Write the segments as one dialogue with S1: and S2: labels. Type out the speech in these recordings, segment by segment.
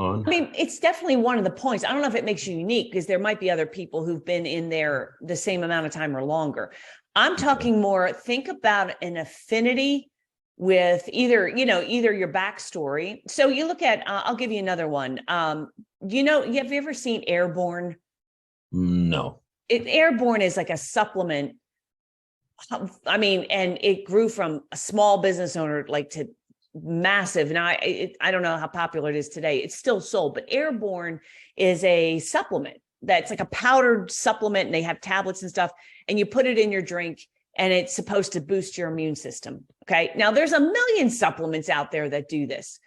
S1: on?
S2: I mean, it's definitely one of the points. I don't know if it makes you unique because there might be other people who've been in there the same amount of time or longer. I'm talking more, think about an affinity with either your backstory. So you look at, I'll give you another one. Have you ever seen Airborne?
S1: No.
S2: Airborne is like a supplement. I mean, and it grew from a small business owner like to massive. Now, I don't know how popular it is today. It's still sold, but Airborne is a supplement that's like a powdered supplement, and they have tablets and stuff, and you put it in your drink, and it's supposed to boost your immune system. Okay. Now, there's a million supplements out there that do this,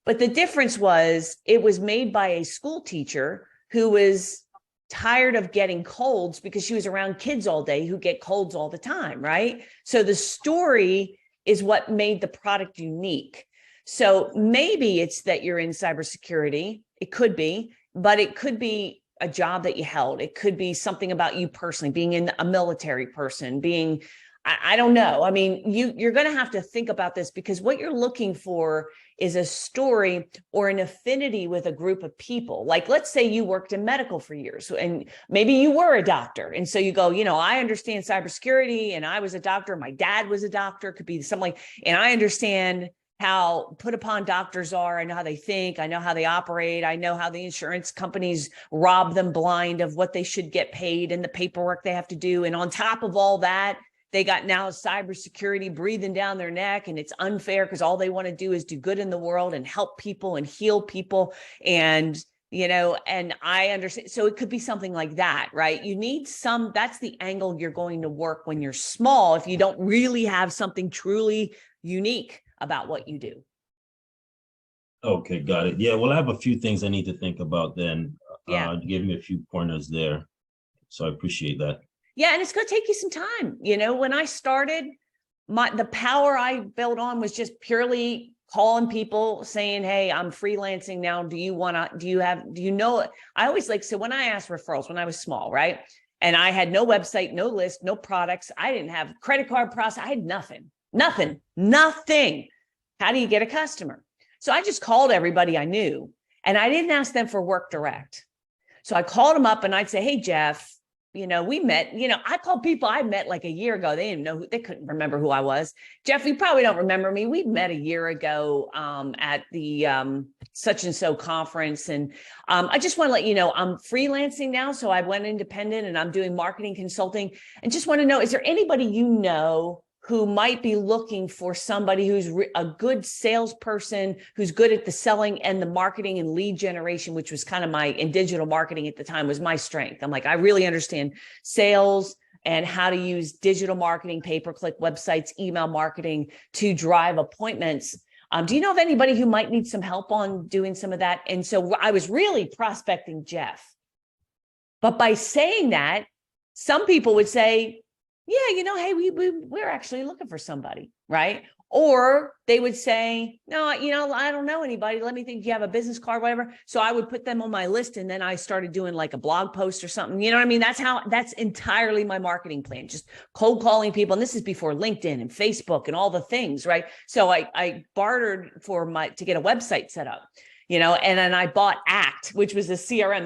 S2: but the difference was it was made by a school teacher who was tired of getting colds because she was around kids all day who get colds all the time, right? So the story is what made the product unique. So maybe it's that you're in cybersecurity. It could be, but it could be a job that you held. It could be something about you personally, being in a military person, being, I don't know. I mean, you're going to have to think about this, because what you're looking for is a story or an affinity with a group of people. Like, let's say you worked in medical for years, and maybe you were a doctor. And so you go, I understand cybersecurity, and I was a doctor. My dad was a doctor, could be something like, and I understand how put upon doctors are. I know how they think. I know how they operate. I know how the insurance companies rob them blind of what they should get paid and the paperwork they have to do. And on top of all that, they got now cybersecurity breathing down their neck, and it's unfair because all they want to do is do good in the world and help people and heal people. And, and I understand. So it could be something like that, right? You need that's the angle you're going to work when you're small, if you don't really have something truly unique about what you do.
S1: Okay, got it. Yeah, well, I have a few things I need to think about then.
S2: Yeah.
S1: You gave me a few pointers there, so I appreciate that.
S2: Yeah, and it's going to take you some time. When I started, the power I built on was just purely calling people saying, hey, I'm freelancing now. I always so when I asked referrals, when I was small, right? And I had no website, no list, no products. I didn't have credit card process. I had nothing. How do you get a customer? So I just called everybody I knew, and I didn't ask them for work direct. So I called them up and I'd say, hey, Jeff, we met, I called people I met like a year ago. They didn't know they couldn't remember who I was. Jeff, you probably don't remember me. We met a year ago at the such and so conference. And I just want to let you know, I'm freelancing now. So I went independent and I'm doing marketing consulting, and just want to know, is there anybody who might be looking for somebody who's a good salesperson, who's good at the selling and the marketing and lead generation, which was kind of in digital marketing at the time was my strength. I'm like, I really understand sales and how to use digital marketing, pay-per-click websites, email marketing to drive appointments. Do you know of anybody who might need some help on doing some of that? And so I was really prospecting Jeff. But by saying that, some people would say, yeah, hey, we're actually looking for somebody, right? Or they would say, no, I don't know anybody. Let me think. Do you have a business card, whatever? So I would put them on my list, and then I started doing like a blog post or something. You know what I mean? That's entirely my marketing plan, just cold calling people. And this is before LinkedIn and Facebook and all the things, right? So I bartered to get a website set up, and then I bought Act, which was a CRM.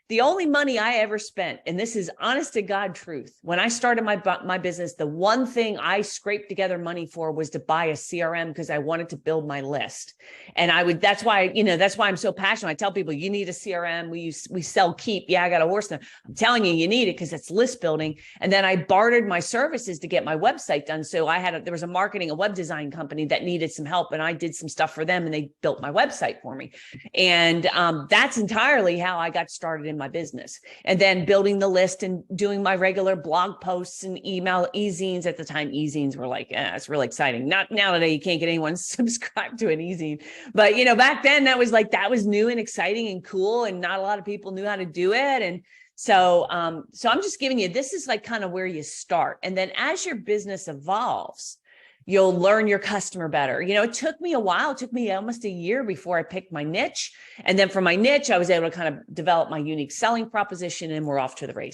S2: The only money I ever spent, and this is honest to God truth, when I started my business, the one thing I scraped together money for was to buy a CRM, because I wanted to build my list. And that's why I'm so passionate. I tell people, you need a CRM. We sell Keep. Yeah, I got a horse now. I'm telling you need it because it's list building. And then I bartered my services to get my website done. So there was a web design company that needed some help, and I did some stuff for them, and they built my website for me. And that's entirely how I got started in my business. And then building the list and doing my regular blog posts and email e-zines. At the time, e-zines were like, it's really exciting. Not now, today, you can't get anyone subscribed to an e-zine. But, back then that was new and exciting and cool. And not a lot of people knew how to do it. And so I'm just giving you, this is like kind of where you start. And then as your business evolves, you'll learn your customer better. It took me a while. It took me almost a year before I picked my niche. And then for my niche, I was able to kind of develop my unique selling proposition, and we're off to the races.